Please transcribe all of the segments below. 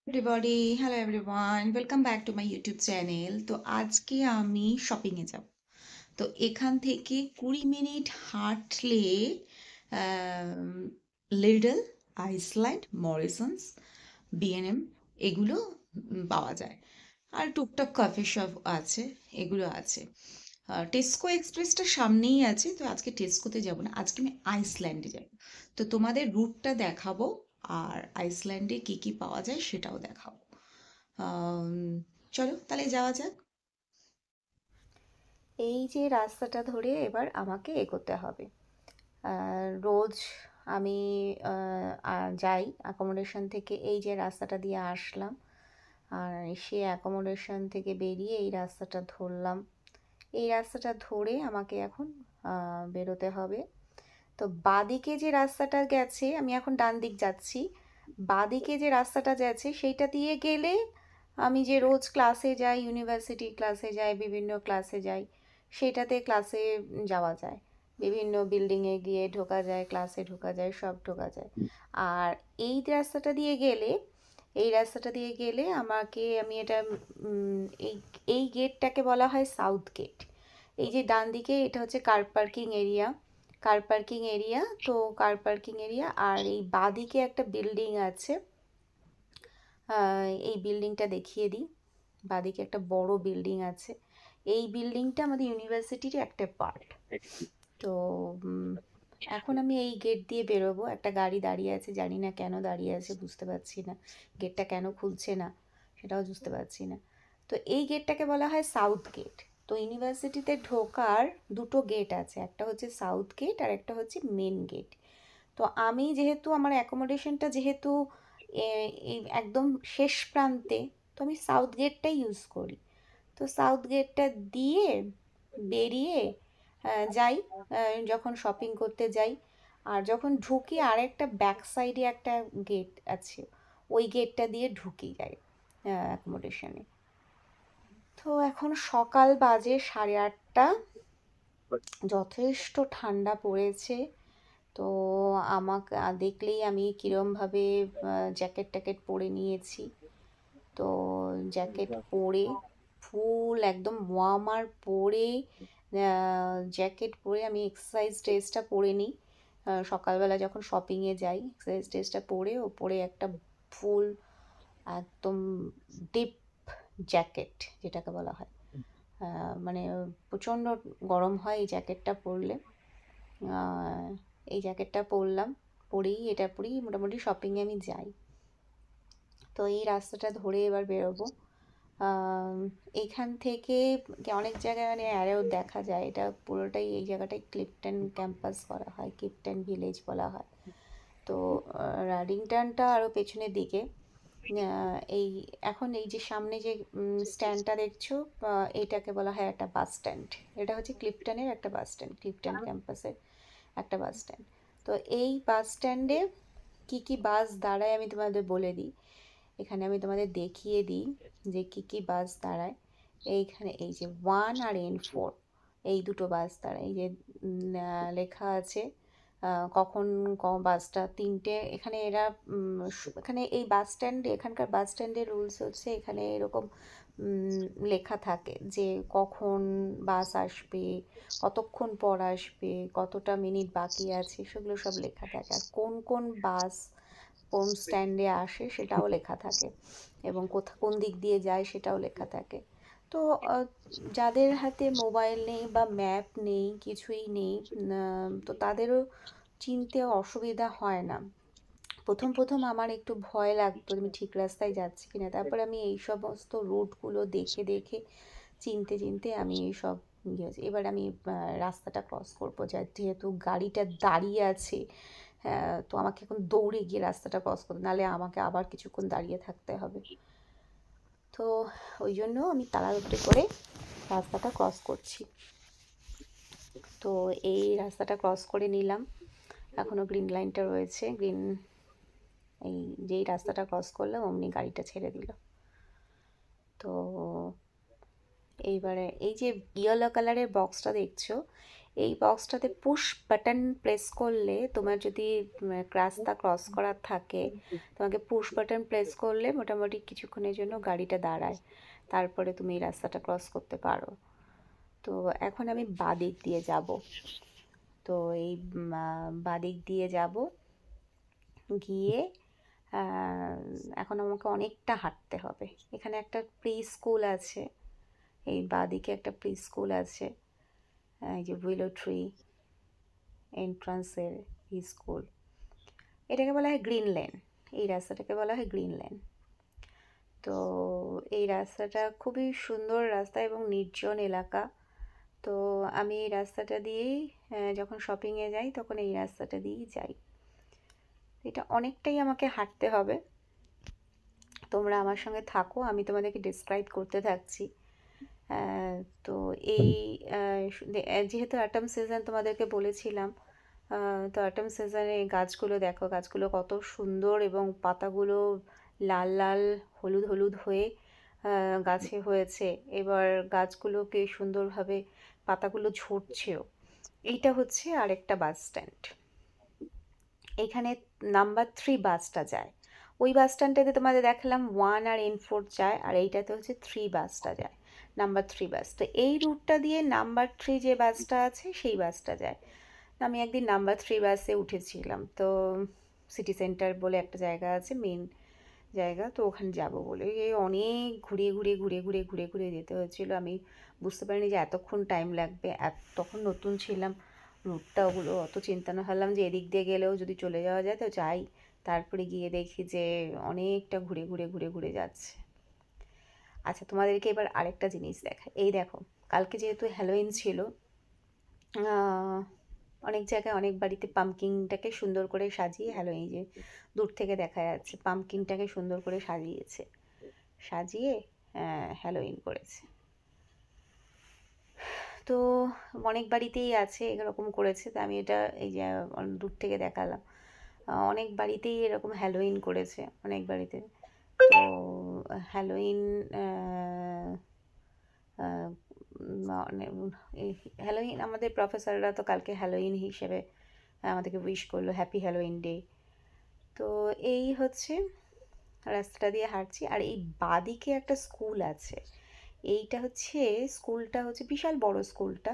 Everybody, hello everyone, welcome back to my YouTube channel. তো আজকে আমি শপিংয়ে যাব। তো এখান থেকে 20 মিনিট হাঁটলে লিডল, আইসল্যান্ড, মরিসন্স, বিএনএম এগুলো পাওয়া যায়। আর টুকটাক কফি শপ আছে, এগুলো আছে। টেস্কো এক্সপ্রেসটা সামনেই আছে, তো আজকে টেস্কোতে যাব না, আজকে আমি আইসল্যান্ডে যাব। তো তোমাদের রুটটা দেখাবো, আর আইসল্যান্ডে কি কি পাওয়া যায় সেটাও দেখাবো। আম, চলো তাহলে যাওয়া যাক। এই যে রাস্তাটা ধরে এবার আমাকে এগোতে হবে। রোজ আমি যাই অ্যাকোমোডেশন থেকে, এই যে রাস্তাটা দিয়ে আসলাম, আর সে অ্যাকোমোডেশন থেকে বেরিয়ে এই রাস্তাটা ধরলাম। এই রাস্তাটা ধরে আমাকে এখন বেরোতে হবে। তো বাঁদিকে যে রাস্তাটা গেছে, আমি এখন ডান দিক যাচ্ছি। বাঁদিকে যে রাস্তাটা গেছে সেইটা দিয়ে গেলে আমি যে রোজ ক্লাসে যাই, ইউনিভার্সিটি ক্লাসে যাই, বিভিন্ন ক্লাসে যাই, সেটাতে ক্লাসে যাওয়া যায়। বিভিন্ন বিল্ডিংয়ে গিয়ে ঢোকা যায়, ক্লাসে ঢোকা যায়, সব ঢোকা যায়। আর এই রাস্তাটা দিয়ে গেলে, এই রাস্তাটা দিয়ে গেলে আমি এটা এই এই গেটটাকে বলা হয় সাউথ গেট। এই যে ডান দিকে এটা হচ্ছে car parking area, car parking area. তো কার পার্কিং এরিয়া, আর এই বাঁদিকে একটা বিল্ডিং আছে। এই বিল্ডিংটা দেখিয়ে দিই। বাঁদিকে একটা বড় বিল্ডিং আছে। এই বিল্ডিংটা আমাদের ইউনিভার্সিটির একটা পার্ট। তো উম, এখন আমি এই গেট দিয়ে বেরোবো। একটা গাড়ি দাঁড়িয়ে আছে, জানি না কেন দাঁড়িয়ে আছে, বুঝতে পারছি না। গেটটা কেন খুলছে না সেটাও বুঝতে পারছি না। তো এই গেটটাকে বলা হয় সাউথ গেট। তো ইউনিভার্সিটিতে ঢোকার দুটো গেট আছে, একটা হচ্ছে সাউথ গেট আর একটা হচ্ছে মেন গেট। তো আমি যেহেতু আমার অ্যাকোমোডেশনটা যেহেতু এই একদম শেষ প্রান্তে, তো আমি সাউথ গেটটাই ইউজ করি। তো সাউথ গেটটা দিয়ে বেরিয়ে যাই, যখন শপিং করতে যাই। আর যখন ঢুকি আরেকটা ব্যাক সাইডে একটা গেট আছে, ওই গেটটা দিয়ে ঢুকি যাই অ্যাকোমোডেশনে। তো এখন সকাল বাজে 8:30। যথেষ্ট ঠান্ডা পড়েছে। তো আমাকে দেখলেই আমি কীরমভাবে জ্যাকেট ট্যাকেট পরে নিয়েছি। তো জ্যাকেট পরে, ফুল একদম ওয়ার্মার পরে, জ্যাকেট পরে আমি এক্সারসাইজ ড্রেসটা পরে নিই। সকালবেলা যখন শপিংয়ে যাই, এক্সারসাইজ ড্রেসটা পরে ওপরে একটা ফুল একদম ডিপ জ্যাকেট যেটাকে বলা হয়, মানে প্রচণ্ড গরম হয় এই জ্যাকেটটা পরলে। আহ, এই জ্যাকেটটা পরলাম, এটা পরেই মোটামুটি শপিংয়ে আমি যাই। তো এই রাস্তাটা ধরে এবার বেরোবো। আম, এখান থেকে অনেক জায়গায় মানে অ্যারো দেখা যায়, এটা পুরোটাই এই জায়গাটায় ক্লিফটন ক্যাম্পাস করা হয়, ক্লিফটন ভিলেজ বলা হয়। তো রিংটনটা আরও পেছনের দিকে। এই এখন এই যে সামনে যে স্ট্যান্ডটা দেখছো, এটাকে বলা হয় একটা বাস স্ট্যান্ড। এটা হচ্ছে ক্লিফটনের একটা বাস স্ট্যান্ড, ক্লিফটন ক্যাম্পাসের একটা বাস স্ট্যান্ড। তো এই বাস স্ট্যান্ডে কী কী বাস দাঁড়ায় আমি তোমাদের বলে দিই। এখানে আমি তোমাদের দেখিয়ে দিই যে কী কী বাস দাঁড়ায়। এইখানে এই যে 1 আর N4, এই দুটো বাস দাঁড়ায়। এই যে লেখা আছে কখন বাসটা 3টে। এখানে এরা এখানে এই বাস স্ট্যান্ডে, এখানকার বাস স্ট্যান্ডের রুলস হচ্ছে এখানে এরকম লেখা থাকে যে কখন বাস আসবে, কতক্ষণ পর আসবে, কতটা মিনিট বাকি আছে, সেগুলো সব লেখা থাকে। আর কোন কোন বাস কোন স্ট্যান্ডে আসে সেটাও লেখা থাকে, এবং কোন দিক দিয়ে যায় সেটাও লেখা থাকে। তো যাদের হাতে মোবাইল নেই বা ম্যাপ নেই, কিছুই নেই, তো তাদেরও চিনতে অসুবিধা হয় না। প্রথম প্রথম আমার একটু ভয় লাগতো আমি ঠিক রাস্তায় যাচ্ছি কিনা, তারপর আমি এই সমস্ত রুটগুলো দেখে দেখে চিনতে চিনতে আমি এইসব ইয়ে, এবার আমি রাস্তাটা ক্রস করবো, যেহেতু গাড়িটা দাঁড়িয়ে আছে। হ্যাঁ, তো আমাকে এখন দৌড়ে গিয়ে রাস্তাটা ক্রস করতে, নাহলে আমাকে আবার কিছুক্ষণ দাঁড়িয়ে থাকতে হবে। তো ওই জন্য আমি তাড়াহুড়ো করে রাস্তাটা ক্রস করছি। তো এই রাস্তাটা ক্রস করে নিলাম। এখনও গ্রিন লাইনটা রয়েছে, এই যেই রাস্তাটা ক্রস করলাম অমনি গাড়িটা ছেড়ে দিল। তো এইবারে এই যে ইয়েলো কালারের বক্সটা দেখছো, এই বক্সটাতে পুশ বাটন প্রেস করলে তোমার যদি রাস্তা ক্রস করার থাকে, তোমাকে পুশ বাটন প্রেস করলে মোটামুটি কিছুক্ষণের জন্য গাড়িটা দাঁড়ায়, তারপরে তুমি এই রাস্তাটা ক্রস করতে পারো। তো এখন আমি বাদিক দিয়ে যাব। তো এই বাদিক দিয়ে যাব, গিয়ে এখন আমাকে অনেকটা হাঁটতে হবে। এখানে একটা প্রি স্কুল আছে, এই বাদিকে একটা প্রি স্কুল আছে, এই যে উইলো ট্রি এন্ট্রান্সের স্কুল, এটাকে বলা হয় গ্রিন লেন। এই রাস্তাটাকে বলা হয় গ্রিন লেন। তো এই রাস্তাটা খুবই সুন্দর রাস্তা এবং নির্জন এলাকা। তো আমি এই রাস্তাটা দিয়েই যখন শপিংয়ে যাই তখন এই রাস্তাটা দিয়েই যাই। এটা অনেকটাই আমাকে হাঁটতে হবে। তোমরা আমার সঙ্গে থাকো, আমি তোমাদেরকে ডিসক্রাইব করতে থাকছি। তো এই যেহেতু অটম সিজন তোমাদেরকে বলেছিলাম, তো অটম সিজনে গাছগুলো দেখো, গাছগুলো কত সুন্দর এবং পাতাগুলো লাল লাল হলুদ হলুদ হয়ে গাছে হয়েছে। এবার গাছগুলোকে সুন্দরভাবে পাতাগুলো ঝরছেও। এইটা হচ্ছে আরেকটা বাস স্ট্যান্ড। এখানে নাম্বার 3 বাসটা যায়। ওই বাস স্ট্যান্ডটাতে তোমাদের দেখালাম 1 আর N4 যায়, আর এইটাতে হচ্ছে 3 বাসটা যায়, নাম্বার 3 বাস। তো এই রুটটা দিয়ে নাম্বার 3 যে বাসটা আছে সেই বাসটা যায়। আমি একদিন নাম্বার 3 বাসে উঠেছিলাম। তো সিটি সেন্টার বলে একটা জায়গা আছে, মেন জায়গা, তো ওখানে যাব বলে অনেক ঘুরিয়ে ঘুরিয়ে ঘুরিয়ে ঘুরিয়ে ঘুরিয়ে ঘুরিয়ে যেতে হয়েছিল। আমি বুঝতে পারিনি যে এতক্ষণ টাইম লাগবে, তখন নতুন ছিলাম, রুটটা ওগুলো অত চিন্তা না, ভাবলাম যে এদিক দিয়ে গেলেও যদি চলে যাওয়া যায় তো যাই। তারপরে গিয়ে দেখি যে অনেকটা ঘুরে ঘুরে ঘুরে ঘুরে যাচ্ছে। আচ্ছা, তোমাদেরকে এবার আরেকটা জিনিস দেখাই। এই দেখো, কালকে যেহেতু হ্যালোইন ছিল, অনেক জায়গায় অনেক বাড়িতে পাম্পকিনটাকে সুন্দর করে সাজিয়ে, হ্যালোইন যে দূর থেকে দেখা যাচ্ছে, পাম্পকিনটাকে সুন্দর করে সাজিয়েছে, সাজিয়ে হ্যালোইন করেছে। তো অনেক বাড়িতেই আছে এরকম করেছে, তো আমি এটা এই যে দূর থেকে দেখালাম। অনেক বাড়িতেই এরকম হ্যালোইন করেছে, অনেক বাড়িতে। তো হ্যালোইন হ্যালোইন আমাদের প্রফেসররা তো কালকে হ্যালোইন হিসেবে আমাদেরকে উইশ করলো, হ্যাপি হ্যালোইন ডে। তো এই হচ্ছে রাস্তাটা দিয়ে হাঁটছি, আর এই বাদিকে একটা স্কুল আছে। এইটা হচ্ছে স্কুলটা হচ্ছে বিশাল বড় স্কুলটা।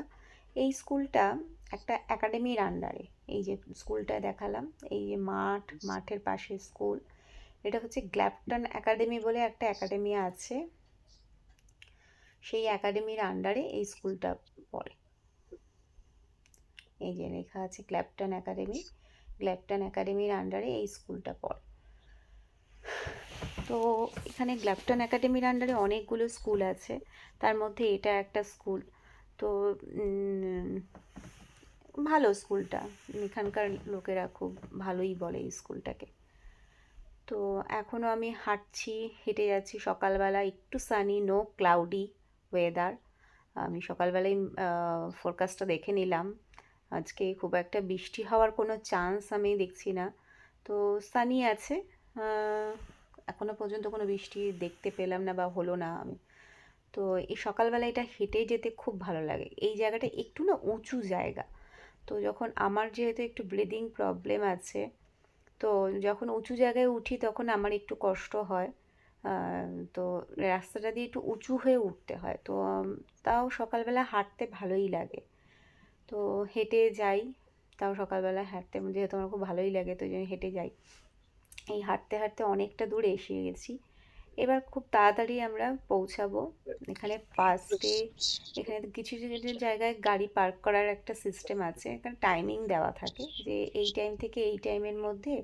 এই স্কুলটা একটা একাডেমির আন্ডারে। এই যে স্কুলটা দেখালাম, এই যে মাঠের পাশে স্কুল, এটা হচ্ছে গ্ল্যাপটন একাডেমি বলে একটা একাডেমি আছে, সেই একাডেমির আন্ডারে এই স্কুলটা পড়ে। এই যে লেখা আছে গ্ল্যাপটন একাডেমি, গ্ল্যাপটন একাডেমির আন্ডারে এই স্কুলটা পড়ে। তো এখানে গ্ল্যাপটন একাডেমির আন্ডারে অনেকগুলো স্কুল আছে, তার মধ্যে এটা একটা স্কুল। তো ভালো স্কুলটা, এখানকার লোকেরা খুব ভালোই বলে এই স্কুলটাকে। তো এখনও আমি হাঁটছি, হেঁটে যাচ্ছি সকালবেলা, একটু সানি, নো ক্লাউডি ওয়েদার। আমি সকালবেলায় ফোরকাস্টটা দেখে নিলাম, আজকে খুব একটা বৃষ্টি হওয়ার কোনো চান্স আমি দেখছি না। তো সানি আছে, এখনও পর্যন্ত কোনো বৃষ্টি দেখতে পেলাম না বা হলো না। আমি তো এই সকালবেলা এটা হেঁটে যেতে খুব ভালো লাগে। এই জায়গাটা একটু না উঁচু জায়গা, তো যখন আমার যেহেতু একটু ব্রিদিং প্রবলেম আছে, তো যখন উঁচু জায়গায় উঠি তখন আমার একটু কষ্ট হয়। তো রাস্তাটা দিয়ে একটু উঁচু হয়ে উঠতে হয়, তো তাও সকালবেলা হাঁটতে ভালোই লাগে। তো হেঁটে যাই, তাও সকালবেলা হাঁটতে যেহেতু আমার খুব ভালোই লাগে, তো ওই জন্য হেঁটে যাই। এই হাঁটতে হাঁটতে অনেকটা দূর এসে গেছি, এবার খুব তাড়াতাড়ি আমরা পৌঁছাবো। এখানে ফার্স্টে এখানে কিছু কিছু জায়গায় গাড়ি পার্ক করার একটা সিস্টেম আছে, এখানে টাইমিং দেওয়া থাকে যে এই টাইম থেকে এই টাইমের মধ্যে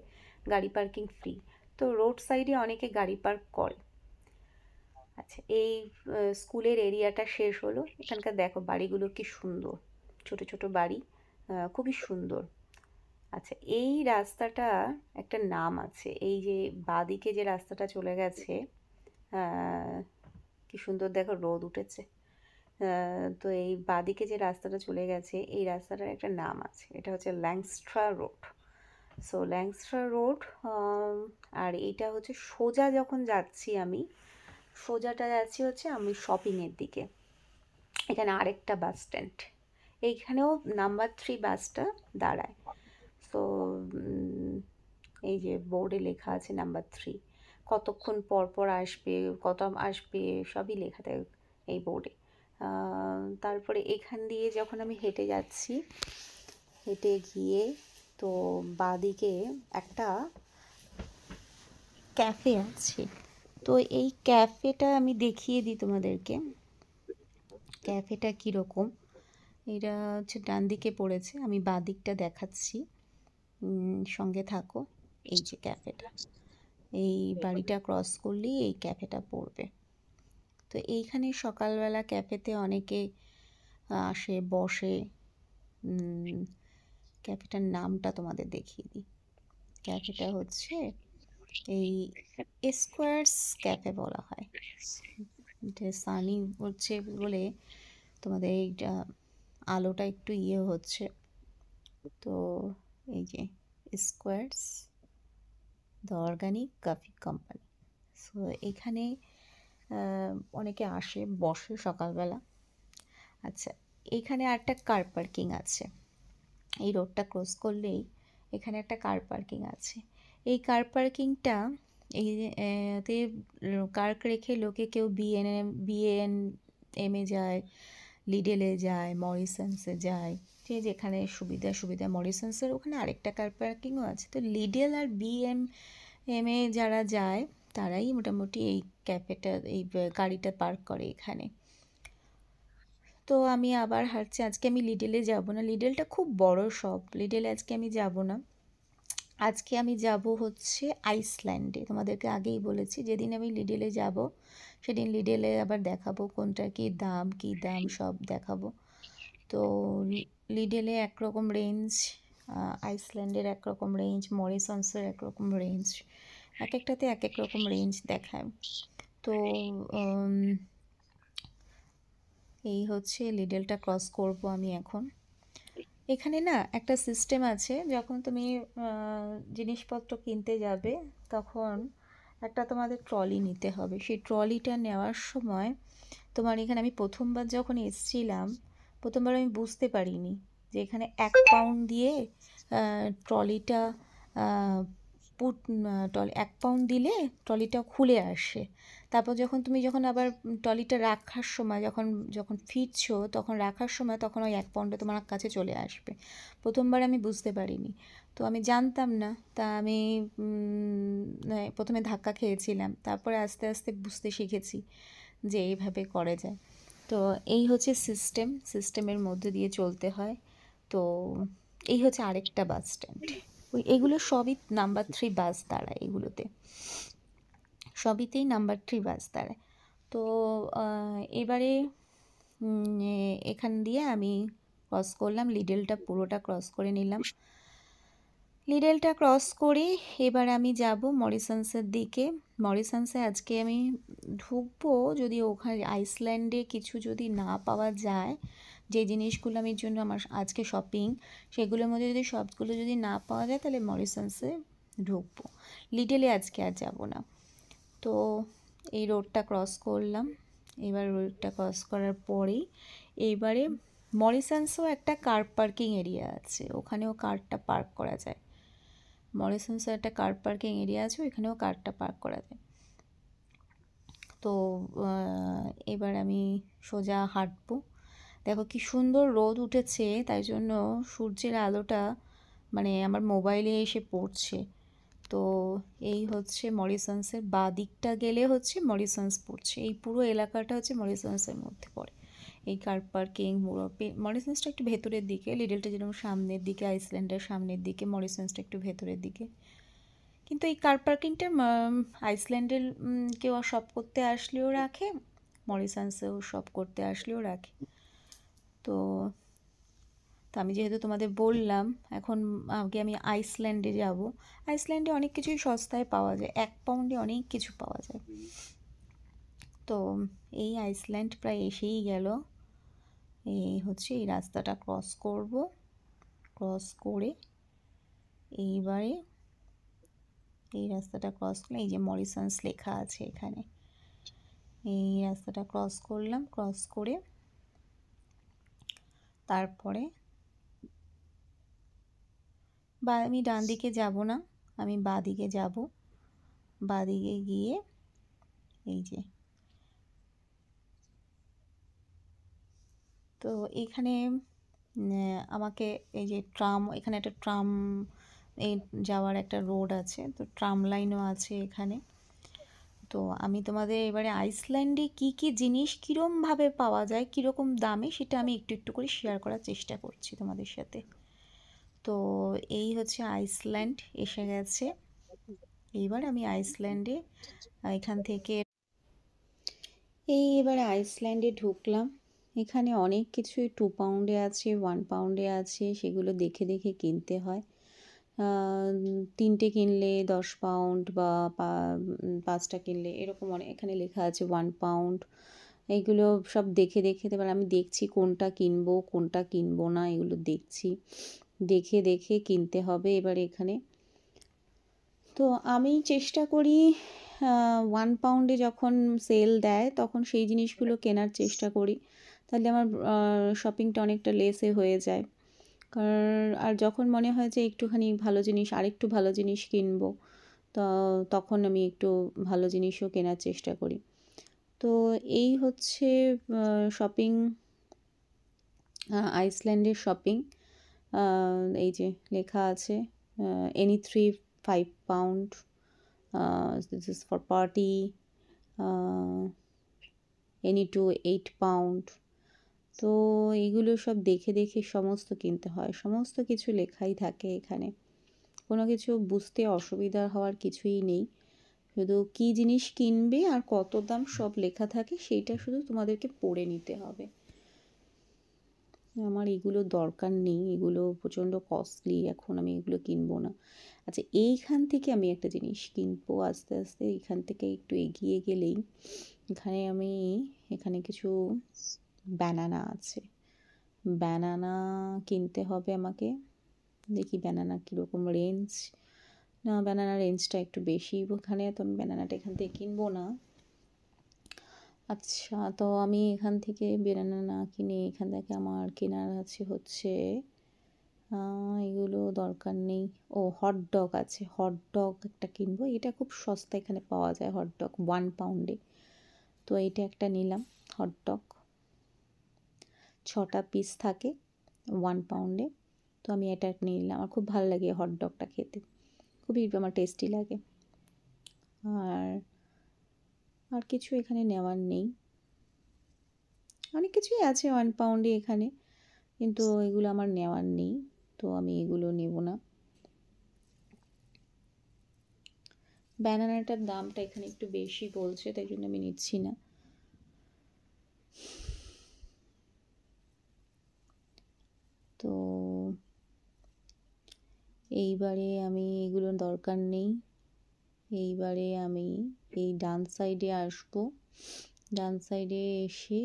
গাড়ি পার্কিং ফ্রি। তো রোড সাইডে অনেকে গাড়ি পার্ক করে। আচ্ছা, এই স্কুলের এরিয়াটা শেষ হলো। এখানকার দেখো বাড়িগুলো কি সুন্দর, ছোট ছোট বাড়ি, খুবই সুন্দর। আচ্ছা, এই রাস্তাটা একটা নাম আছে, এই যে বাঁদিকে যে রাস্তাটা চলে গেছে, কি সুন্দর দেখো রোদ উঠেছে। তো এই বাঁদিকে যে রাস্তাটা চলে গেছে এই রাস্তাটার একটা নাম আছে, এটা হচ্ছে ল্যাংস্ট্রা রোড। সো ল্যাংস্ট্রা রোড, আর এইটা হচ্ছে সোজা যখন যাচ্ছি আমি, সোজাটা যাচ্ছি হচ্ছে আমি শপিংয়ের দিকে। এখানে আরেকটা বাস স্ট্যান্ড, এইখানেও নাম্বার 3 বাসটা দাঁড়ায়। তো এই যে বোর্ডে লেখা আছে নাম্বার 3, কতক্ষণ পর পর আসবে, কত আসবে, সবই লেখা থাকে এই বোর্ডে। তারপরে এখান দিয়ে যখন আমি হেঁটে যাচ্ছি, হেঁটে গিয়ে তো বাঁদিকে একটা ক্যাফে আছে। তো এই ক্যাফেটা আমি দেখিয়ে দিই তোমাদেরকে, ক্যাফেটা কীরকম। এটা হচ্ছে ডান দিকে পড়েছে, আমি বাঁ দিকটা দেখাচ্ছি, সঙ্গে থাকো। এই যে ক্যাফেটা, এই বাড়িটা ক্রস করলেই এই ক্যাফেটা পড়বে। তো এইখানে সকালবেলা ক্যাফেতে অনেকে আসে, বসে। ক্যাফেটার নামটা তোমাদের দেখিয়ে দিই। ক্যাফেটা হচ্ছে এই স্কোয়ার্স ক্যাফে বলা হয়। এটা সানি হচ্ছে বলে তোমাদের এইটা আলোটা একটু ইয়ে হচ্ছে। তো এই যে squares the organic coffee company. So এখানে অনেকে আসে, বসে সকালবেলা। আচ্ছা, এখানে একটা কার পার্কিং আছে। এই রোডটা ক্রস করলেই এখানে একটা কার পার্কিং আছে। এই কার পার্কিংটা এই তে কার রেখে লোকে কেউ বিএনএমে যায়, লিডেলে যায়, মরিসন্সে যায়, যে যেখানে সুবিধা। মরিসন্সের ওখানে আরেকটা কার পার্কিংও আছে। তো লিডেল আর বিএনএমে যারা যায় তারাই মোটামুটি এই ক্যাফেটা, এই গাড়িটা পার্ক করে এখানে। তো আমি আবার হাঁটছি। আজকে আমি লিডেলে যাব না, লিডেলটা খুব বড় শপ, লিডেলে আজকে আমি যাব না। আজকে আমি যাব হচ্ছে আইসল্যান্ডে। তোমাদেরকে আগেই বলেছি যেদিন আমি লিডেলে যাব সেদিন লিডেলে আবার দেখাবো কোনটার কী দাম সব দেখাবো। তো লিডেলে একরকম রেঞ্জ, আইসল্যান্ডের একরকম রেঞ্জ, মরিসন্সের একরকম রেঞ্জ, এক একটাতে এক এক রকম রেঞ্জ দেখায়। তো এই হচ্ছে লিডেলটা ক্রস করব আমি এখন। এখানে না একটা সিস্টেম আছে, যখন তুমি জিনিসপত্র কিনতে যাবে তখন একটা তোমাদের ট্রলি নিতে হবে। সেই ট্রলিটা নেওয়ার সময় তোমার এখানে, আমি প্রথমবার যখন এসেছিলাম, প্রথমবার আমি বুঝতে পারিনি যে এখানে 1 পাউন্ড দিয়ে ট্রলিটা 1 পাউন্ড দিলে ট্রলিটা খুলে আসে। তারপর যখন আবার ট্রলিটা রাখার সময়, যখন ফিরছো তখন রাখার সময়, তখন ওই 1 পাউন্ডটা তোমার কাছে চলে আসবে। প্রথমবার আমি বুঝতে পারিনি, তো আমি জানতাম না। তা আমি প্রথমে ধাক্কা খেয়েছিলাম, তারপরে আস্তে আস্তে বুঝতে শিখেছি যে এইভাবে করা যায়। তো এই হচ্ছে সিস্টেমের মধ্যে দিয়ে চলতে হয়। তো এই হচ্ছে আরেকটা বাস স্ট্যান্ড। এগুলো সবই নাম্বার 3 বাস দাঁড়ায়, এগুলোতে সবইতেই নাম্বার 3 বাস দাঁড়ায়। তো এবারে এখান দিয়ে আমি ক্রস করলাম, লিডেলটা পুরোটা ক্রস করে নিলাম। লিডেলটা ক্রস করে এবার আমি যাব মরিসন্সের দিকে। মরিসন্সে আজকে আমি ঢুকবো, যদি ওখানে আইসল্যান্ডে কিছু যদি না পাওয়া যায়, যে জিনিসগুলো আমার জন্য আমার আজকে শপিং, সেগুলোর মধ্যে যদি সবগুলো যদি না পাওয়া যায় তাহলে মরিসন্সে ঢুকবো। লিডেলে আজকে আর যাব না। তো এই রোডটা ক্রস করলাম। এবার রোডটা ক্রস করার পরেই এইবারে মরিসন্সেও একটা কার পার্কিং এরিয়া আছে, ওখানেও কারটা পার্ক করা যায়। মরিসন্সে একটা কার পার্কিং এরিয়া আছে, ওইখানেও কারটা পার্ক করা যায়। তো এবার আমি সোজা হাঁটবো। দেখো কি সুন্দর রোদ উঠেছে, তাই জন্য সূর্যের আলোটা মানে আমার মোবাইলে এসে পড়ছে। তো এই হচ্ছে মরিসন্সের বাঁ দিকটা গেলে হচ্ছে মরিসন্স পড়ছে। এই পুরো এলাকাটা হচ্ছে মরিসন্সের মধ্যে পড়ে। এই কার পার্কিং, মরিসন্সটা একটু ভেতরের দিকে, লিডলটা যেরকম সামনের দিকে, আইসল্যান্ডের সামনের দিকে, মরিসন্সটা একটু ভেতরের দিকে। কিন্তু এই কার পার্কিংটা আইসল্যান্ডের কেউ শপ করতে আসলেও রাখে, মরিসন্সেও শপ করতে আসলেও রাখে। তো আমি যেহেতু তোমাদের বললাম, এখন আগে আমি আইসল্যান্ডে যাব। আইসল্যান্ডে অনেক কিছুই সস্তায় পাওয়া যায়, 1 পাউন্ডে অনেক কিছু পাওয়া যায়। তো এই আইসল্যান্ড প্রায় এসেই গেল। এই হচ্ছে এই রাস্তাটা ক্রস করব, ক্রস করে এইবারে এই রাস্তাটা ক্রস করলে এই যে মরিসন্স লেখা আছে এখানে, এই রাস্তাটা ক্রস করলাম। ক্রস করে তারপরে বা আমি ডান দিকে যাব না, আমি বাঁ দিকে যাব। বাঁ দিকে গিয়ে এই যে, তো এখানে আমাকে এই যে ট্রাম, এখানে একটা ট্রাম এই যাওয়ার একটা রোড আছে, তো ট্রাম লাইনও আছে এখানে। তো আমি তোমাদের এবারে আইসল্যান্ডে কি কি জিনিস কীরমভাবে পাওয়া যায়, কীরকম দামে, সেটা আমি একটু একটু করে শেয়ার করার চেষ্টা করছি তোমাদের সাথে। তো এই হচ্ছে আইসল্যান্ড এসে গেছে। এইবার আমি আইসল্যান্ডে এখান থেকে এবারে আইসল্যান্ডে ঢুকলাম। এখানে অনেক কিছুই 2 পাউন্ডে আছে, 1 পাউন্ডে আছে, সেগুলো দেখে দেখে কিনতে হয়। 3টে কিনলে 10 পাউন্ড বা 5টা কিনলে এরকম অনেক, এখানে লেখা আছে 1 পাউন্ড। এইগুলো সব দেখে দেখে এবার আমি দেখছি কোনটা কিনবো কোনটা কিনবো না, এগুলো দেখছি, দেখে দেখে কিনতে হবে এবার এখানে। তো আমি চেষ্টা করি 1 পাউন্ডে যখন সেল দেয় তখন সেই জিনিসগুলো কেনার চেষ্টা করি, তাহলে আমার শপিংটা অনেকটা লেসে হয়ে যায়। কারণ আর যখন মনে হয় যে একটুখানি ভালো জিনিস, আরেকটু ভালো জিনিস কিনবো, তো তখন আমি একটু ভালো জিনিসও কেনার চেষ্টা করি। তো এই হচ্ছে শপিং, আইসল্যান্ডের শপিং। এই যে লেখা আছে any 3-5 pound, this is for party, any 2-8 pound। তো এইগুলো সব দেখে দেখে সমস্ত কিনতে হয়, সমস্ত কিছু লেখাই থাকে এখানে, কোনো কিছু বুঝতে অসুবিধা হওয়ার কিছুই নেই, শুধু কী জিনিস কিনবে আর কত দাম সব লেখা থাকে, সেইটা শুধু তোমাদেরকে পড়ে নিতে হবে। আমার এগুলো দরকার নেই, এগুলো প্রচণ্ড কস্টলি, এখন আমি এগুলো কিনবো না। আচ্ছা, এইখান থেকে আমি একটা জিনিস কিনবো আস্তে আস্তে, এখান থেকে একটু এগিয়ে গেলেই এখানে কিছু ব্যানানা আছে, ব্যানানা কিনতে হবে আমাকে। দেখি ব্যানানা কীরকম রেঞ্জ, না ব্যানানা রেঞ্জটা একটু বেশি ওখানে, তো আমি ব্যানানাটা এখান থেকে কিনবো না। আচ্ছা, তো আমি এখান থেকে ব্যানানা না কিনে এখান থেকে আমার কেনার আছে হচ্ছে এগুলো দরকার নেই। ও হটডগ আছে, হটডগ একটা কিনবো, এটা খুব সস্তা এখানে পাওয়া যায় হটডগ 1 পাউন্ডে। তো এটা একটা নিলাম হটডগ, 6টা পিস থাকে 1 পাউন্ডে। তো আমি এটা নিয়ে নিলাম, আমার খুব ভালো লাগে হটডগটা খেতে, খুবই আমার টেস্টি লাগে। আর কিছু এখানে নেওয়ার নেই, অনেক কিছুই আছে 1 পাউন্ডে এখানে, কিন্তু এগুলো আমার নেওয়ার নেই, তো আমি এগুলো নেব না। ব্যানানাটার দামটা এখানে একটু বেশি বলছে, তাই জন্য আমি নিচ্ছি না। তো এইবারে আমি এগুলো দরকার নেই, এইবারে আমি এই ডান সাইডে আসবো, ডান সাইডে এসে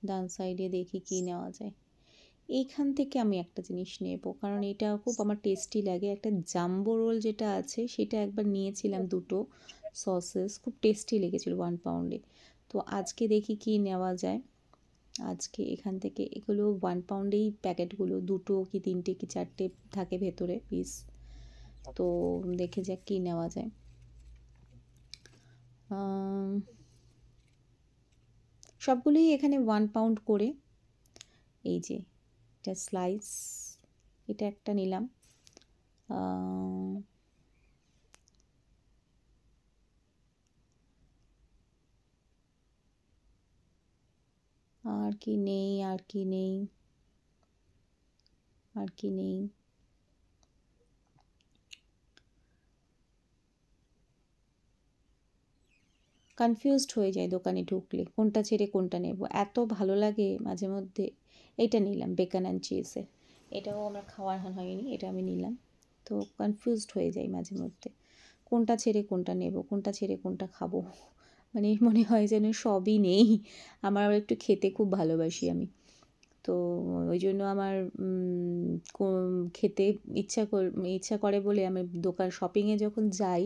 ডান সাইডে দেখি কি নেওয়া যায়। এইখান থেকে আমি একটা জিনিস নেব, কারণ এটা খুব আমার টেস্টি লাগে, একটা জাম্বো রোল যেটা আছে সেটা একবার নিয়েছিলাম, 2টো সসেস, খুব টেস্টি লেগেছিল 1 পাউন্ডে। তো আজকে দেখি কি নেওয়া যায়, আজকে এখান থেকে এগুলো 1 পাউন্ডেই প্যাকেটগুলো, 2টো কি 3টে কি 4টে থাকে ভেতরে পিস, তো দেখে যাক কী নেওয়া যায়। সবগুলোই এখানে 1 পাউন্ড করে। এই যে এটা স্লাইস, এটা একটা নিলাম। আর কি নেই, আর কি নেই, আর কি নেই, কনফিউজড হয়ে যায় দোকানে ঢুকলে, কোনটা ছেড়ে কোনটা নেব, এত ভালো লাগে মাঝে মধ্যে। এইটা নিলাম বেকন অ্যান্ড চিজের, এটাও আমার খাওয়ার হয়নি, এটা আমি নিলাম। তো কনফিউজড হয়ে যাই মাঝে মধ্যে, কোনটা ছেড়ে কোনটা নেব, কোনটা ছেড়ে কোনটা খাবো, মানে মনে হয় যেন সবই নেই। আমার আবার একটু খেতে খুব ভালোবাসি আমি, তো ওই জন্য আমার খেতে ইচ্ছা করে বলে আমি দোকান শপিংয়ে যখন যাই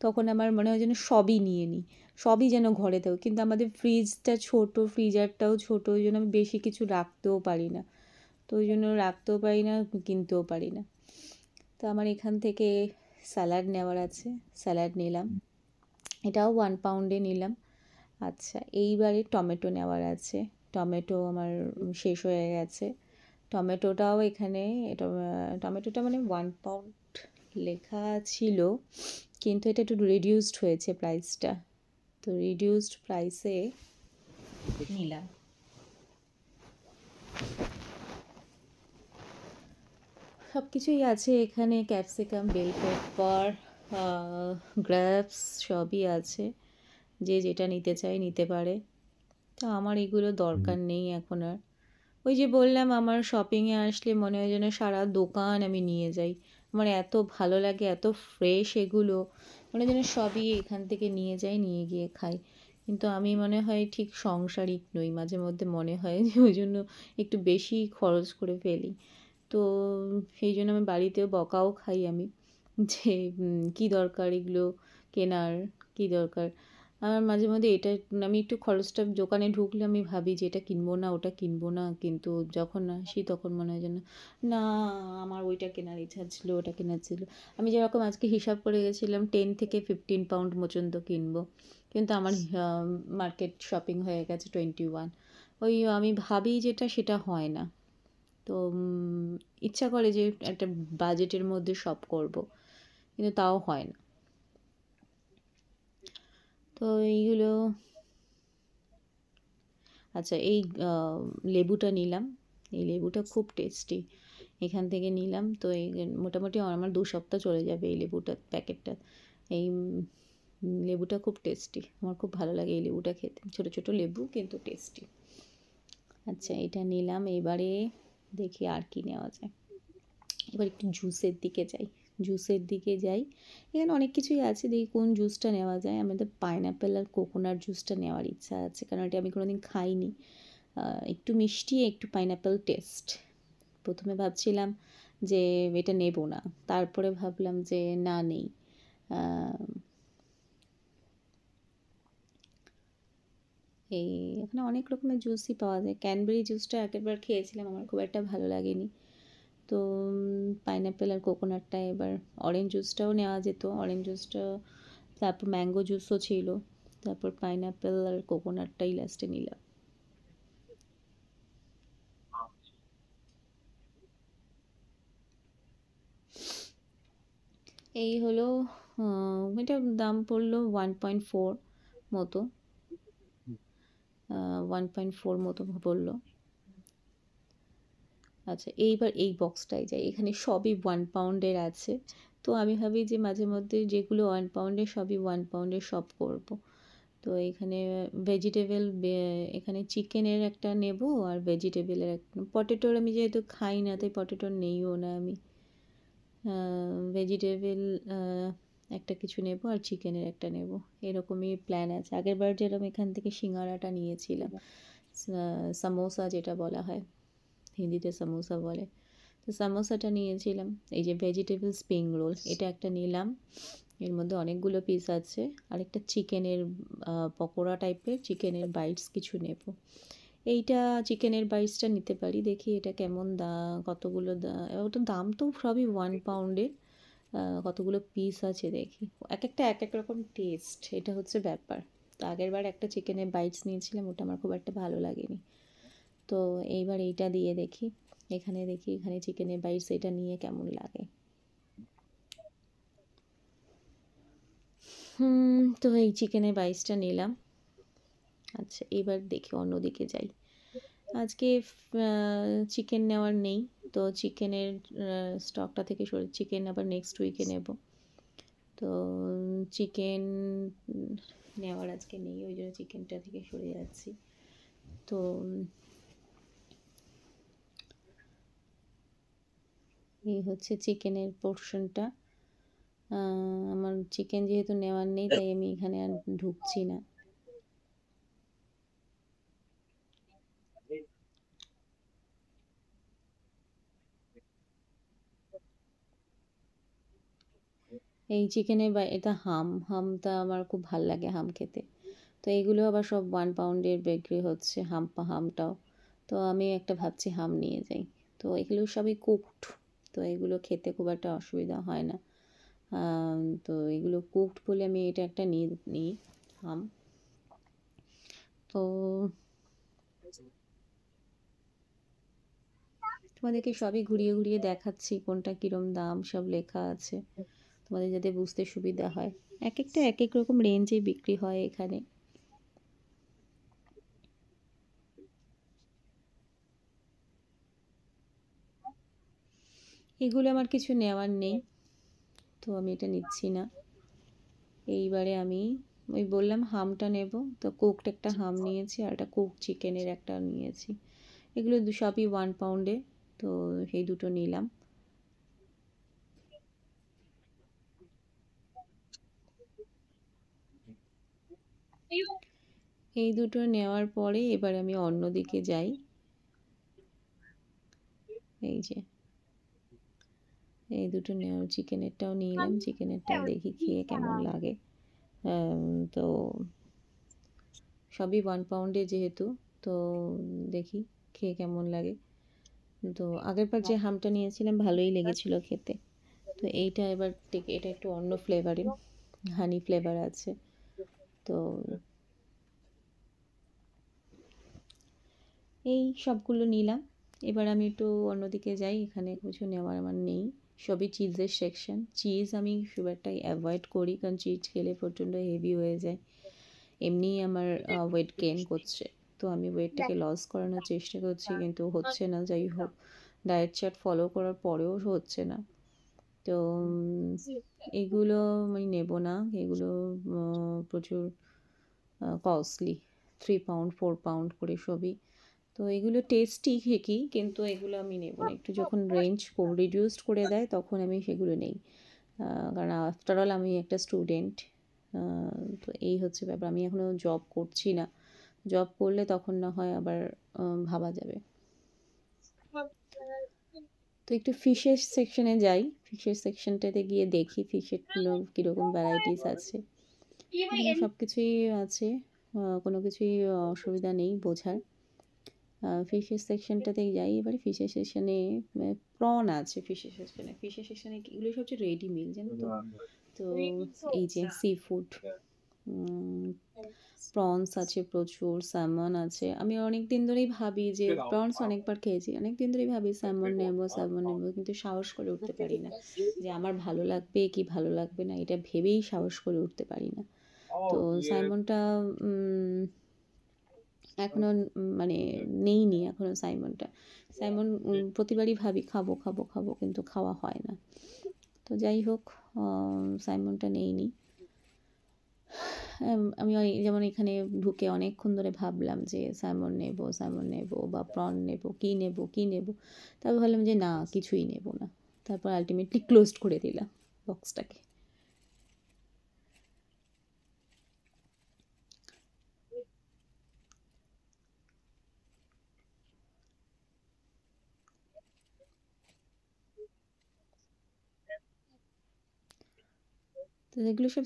তখন আমার মনে হয় যেন সবই নিয়ে নিই, সবই যেন ঘরে থাকুক, কিন্তু আমাদের ফ্রিজটা ছোট, ফ্রিজারটাও ছোট, ওই জন্য আমি বেশি কিছু রাখতেও পারি না। তো ওই জন্য রাখতেও পারি না, কিনতেও পারি না। তো আমার এখান থেকে স্যালাড নেওয়ার আছে, স্যালাড নিলাম, এটাও 1 পাউন্ডে নিলাম। আচ্ছা, এইবারে টমেটো নেওয়ার আছে, টমেটো আমার শেষ হয়ে গেছে। টমেটোটাও এখানে, এটা টমেটোটা মানে 1 পাউন্ড লেখা ছিল, কিন্তু এটা একটু রিডিউসড হয়েছে প্রাইসটা, তো রিডিউসড প্রাইসে নিলাম। সব কিছুই আছে এখানে, ক্যাপসিকাম, বেল পেপার, গ্রেপস সবই আছে, যে যেটা নিতে চাই নিতে পারে। তো আমার এগুলো দরকার নেই এখন আর। ওই যে বললাম, আমার শপিংয়ে আসলে মনে হয় যেন সারা দোকান আমি নিয়ে যাই, আমার এত ভালো লাগে, এত ফ্রেশ এগুলো, মনে হয় যেন সবই এখান থেকে নিয়ে যাই, নিয়ে গিয়ে খাই। কিন্তু আমি মনে হয় ঠিক সংসারিক নই, মাঝে মধ্যে মনে হয় যে ওই জন্য একটু বেশি খরচ করে ফেলি। তো সেই জন্য আমি বাড়িতেও বকাও খাই আমি, যে কী দরকার এগুলো কেনার, কী দরকার। আমার মাঝে মধ্যে এটা, আমি একটু খরচটা, দোকানে ঢুকলে আমি ভাবি যে এটা কিনবো না, ওটা কিনবো না, কিন্তু যখন আসি তখন মনে হয় যেন না, আমার ওইটা কেনার ইচ্ছা ছিল, ওটা কেনার ছিল। আমি যেরকম আজকে হিসাব করে গেছিলাম 10 থেকে 15 পাউন্ড পর্যন্ত কিনবো, কিন্তু আমার মার্কেট শপিং হয়ে গেছে 21। ওই আমি ভাবি যেটা সেটা হয় না। তো ইচ্ছা করে যে একটা বাজেটের মধ্যে সব করব, কিন্তু তাও হয় না। তো এইগুলো, আচ্ছা এই লেবুটা নিলাম, এই লেবুটা খুব টেস্টি, এখান থেকে নিলাম। তো এই মোটামুটি আমার 2 সপ্তাহ চলে যাবে এই লেবুটার প্যাকেটটা। এই লেবুটা খুব টেস্টি, আমার খুব ভালো লাগে এই লেবুটা খেতে, ছোট ছোট লেবু কিন্তু টেস্টি। আচ্ছা, এটা নিলাম। এবারে দেখি আর কি নেওয়া যায়। এবার একটু জুসের দিকে যাই, জুসের দিকে যাই। এখানে অনেক কিছুই আছে, দেখি কোন জুসটা নেওয়া যায়। আমাদের পাইনঅ্যাপেল আর কোকোনাট জুসটা নেওয়ার ইচ্ছা আছে, কারণ এটা আমি কোনোদিন খাইনি। একটু মিষ্টি, একটু পাইনঅ্যাপেল টেস্ট। প্রথমে ভাবছিলাম যে এটা নেব না, তারপরে ভাবলাম যে না, নেই। এই এখানে অনেক রকমের জুসই পাওয়া যায়। ক্যানবেরি জুসটা একবার খেয়েছিলাম, আমার খুব একটা ভালো লাগেনি। তো পাইনঅ্যাপেল আর কোকোনাটটা, এবার অরেঞ্জ জুসটাও নেওয়া যেত, অরেঞ্জ জুসটা, তারপর ম্যাঙ্গো জুসও ছিল, তারপর পাইনঅ্যাপেল আর কোকোনাটটাই লাস্টে নিলাম। এই হলো, এটার দাম পড়লো 1.4 মতো, 1.4 মতো পড়লো। আচ্ছা, এইবার এই বক্সটায় যাই, এখানে সবই 1 পাউন্ডের আছে। তো আমি ভাবি যে মাঝে মধ্যে যেগুলো 1 পাউন্ডের, সবই 1 পাউন্ডের সব করব। তো এখানে ভেজিটেবল, এখানে চিকেনের একটা নেব, আর ভেজিটেবলের একটা, পটেটোর আমি যেহেতু খাই না তাই পটেটোর নেইও না আমি। ভেজিটেবল একটা কিছু নেব, আর চিকেনের একটা নেব, এরকমই প্ল্যান আছে। আগেরবার যেরকম এখান থেকে সিঙ্গারাটা নিয়েছিলাম, সামোসা যেটা বলা হয়, হিন্দিতে সামোসা বলে, তো সামোসাটা নিয়েছিলাম। এই যে ভেজিটেবল স্প্রিং রোল, এটা একটা নিলাম, এর মধ্যে অনেকগুলো পিস আছে। আর একটা চিকেনের পকোড়া টাইপের, চিকেনের বাইটস কিছু নেব। এইটা চিকেনের বাইটসটা নিতে পারি, দেখি এটা কেমন কতগুলো ওটার দাম তো সবই 1 পাউন্ডের, কতগুলো পিস আছে দেখি, এক একটা এক এক রকম টেস্ট, এটা হচ্ছে ব্যাপার। তো আগেরবার একটা চিকেনের বাইটস নিয়েছিলাম, ওটা আমার খুব একটা ভালো লাগেনি। তো এইবার এইটা দিয়ে দেখি, এখানে দেখি, এখানে চিকেনের বাইটস, এটা নিয়ে কেমন লাগে। তো এই চিকেনের বাইটসটা নিলাম। আচ্ছা, এবার দেখি অন্যদিকে যাই। আজকে চিকেন নেওয়ার নেই, তো চিকেনের স্টকটা থেকে সরে, চিকেন আবার নেক্সট উইকে নেব। তো চিকেন নেওয়ার আজকে নেই, ওই জন্য চিকেনটা থেকে সরে যাচ্ছি। তো এই হচ্ছে চিকেনের পোর্শনটা। আমার চিকেন যেহেতু নেওয়ার নেই, তাই আমি এখানে আর ঢুকছি না। এই চিকেনের এটা হামটা আমার খুব ভাল লাগে, হাম খেতে। তো এইগুলো আবার সব 1 পাউন্ডের বিক্রি হচ্ছে, হামটাও। তো আমি একটা ভাবছি হাম নিয়ে যাই। তো এগুলো সবই কুকড, তো এগুলো খেতে খুব একটা অসুবিধা হয় না। তো এগুলো কুকড বলে আমি এটা একটা নিই হাম। তো তোমাদেরকে সবই ঘুরিয়ে ঘুরিয়ে দেখাচ্ছি কোনটা কীরম দাম, সব লেখা আছে তোমাদের যাতে বুঝতে সুবিধা হয়। এক একটা এক এক রকম রেঞ্জে বিক্রি হয় এখানে। এগুলো আমার কিছু নেওয়ার নেই, তো আমি এটা নিচ্ছি না। এইবারে আমি ওই বললাম হামটা নেব, তো কুকড একটা হাম নিয়েছি আর একটা কুক চিকেনের একটা নিয়েছি। এগুলো সবই 1 পাউন্ডে, তো সেই দুটো নিলাম। এই দুটো নেওয়ার পরে এবার আমি অন্যদিকে যাই। এই যে এই দুটো চিকেনেরটাও নিলাম, চিকেনেরটাও দেখি খেয়ে কেমন লাগে। তো সবই 1 পাউন্ডে যেহেতু, তো দেখি খেয়ে কেমন লাগে। তো আগেরবার যে হামটা নিয়েছিলাম ভালোই লেগেছিল খেতে। তো এইটা এবার এটা একটু অন্য ফ্লেভারের, হানি ফ্লেভার আছে। তো এই সবগুলো নিলাম। এবার আমি একটু অন্যদিকে যাই, এখানে কিছু নেওয়ার আমার নেই, সবই চিজের সেকশন। চিজ আমি খুব একটা অ্যাভয়েড করি, কারণ চিজ খেলে প্রচণ্ড হেভি হয়ে যায়। এমনিই আমার ওয়েট গেইন করছে, তো আমি ওয়েটটাকে লস করানোর চেষ্টা করছি, কিন্তু হচ্ছে না। যাই হোক, ডায়েট চার্ট ফলো করার পরেও হচ্ছে না। তো এগুলো আমি নেব না, এগুলো প্রচুর কস্টলি, 3 পাউন্ড 4 পাউন্ড করে সবই। তো এগুলো টেস্টি ঠিকই, কিন্তু এগুলো আমি নেব না। একটু যখন রেঞ্জ রিডিউসড করে দেয় তখন আমি সেগুলো নেই, কারণ আফটারঅল আমি একটা স্টুডেন্ট। তো এই হচ্ছে ব্যাপার, আমি এখনও জব করছি না। জব করলে তখন না হয় আবার ভাবা যাবে। তো একটু ফিশের সেকশনে যাই, ফিশের সেকশনটাতে গিয়ে দেখি ফিশেরগুলো কীরকম ভ্যারাইটিস আছে। এখানে সব কিছুই আছে, কোনো কিছুই অসুবিধা নেই বোঝার। ফিশের সেকশনটাতে যাই, এবারে ফিশের সেকশনে প্রন আছে। ফিশের সেকশনে এগুলো সব হচ্ছে রেডি মিল, জানো তো। তো এই যে সি ফুড, প্রনস আছে প্রচুর, স্যামন আছে। আমি অনেক দিন ধরেই ভাবি যে প্রনস অনেকবার খেয়েছি, অনেক দিন ধরেই ভাবি স্যামন নেবো স্যামন নেবো, কিন্তু সাহস করে উঠতে পারি না যে আমার ভালো লাগবে কি ভালো লাগবে না, এটা ভেবেই সাহস করে উঠতে পারি না। তো সাইমনটা এখনও মানে নেইনি এখনও সাইমনটা। সাইমন প্রতিবারই ভাবি খাবো খাবো খাবো, কিন্তু খাওয়া হয় না। তো যাই হোক, সাইমনটা নেইনি। আমি যেমন এখানে ঢুকে অনেকক্ষণ ধরে ভাবলাম যে স্যামন নেব বা প্রন নেব, কী নেব কী নেব। তারপর ভাবলাম যে না, কিছুই নেব না। তারপর আলটিমেটলি ক্লোজড করে দিলাম বক্সটাকে। তো এগুলো সব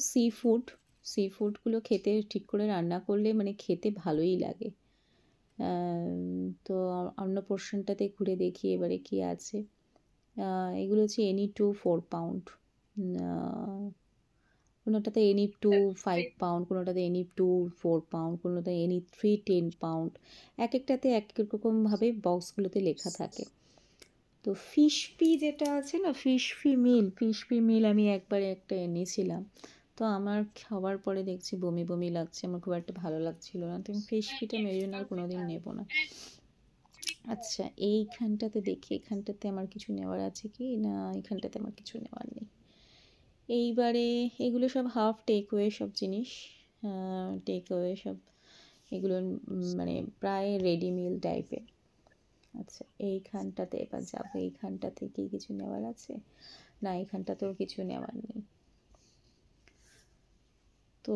সি ফুডগুলো খেতে ঠিক করে রান্না করলে মানে খেতে ভালোই লাগে। তো অন্য পোর্শনটাতে ঘুরে দেখি এবারে কি আছে। এগুলো হচ্ছে এনি 2 4 পাউন্ড, কোনোটাতে এনি 2 5 পাউন্ড, কোনোটাতে এনি 2 4 পাউন্ড, কোনোটাতে এনি 3 10 পাউন্ড। এক একটাতে এক এক রকমভাবে বক্সগুলোতে লেখা থাকে। তো ফিশ পি যেটা আছে না, ফিশ পি মিল আমি একবারে একটা এনেছিলাম। তো আমার খাওয়ার পরে দেখছি বমি বমি লাগছে, আমার খুব একটা ভালো লাগছিল না, তো আমি ফিশ পিটা মেরে জন্য আর কোনো দিন নেবো না। আচ্ছা, এইখানটাতে দেখি এখানটাতে আমার কিছু নেওয়ার আছে কি না, এখানটাতে আমার কিছু নেওয়ার নেই। এইবারে এগুলো সব হাফ টেকওয়ে সব জিনিস, টেকওয়ে সব এগুলো মানে প্রায় রেডি মিল টাইপের। আচ্ছা, এইখানটাতে এবার যাবো, এইখানটাতে কি কিছু নেওয়ার আছে? না, এইখানটাতেও কিছু নেওয়ার নেই। তো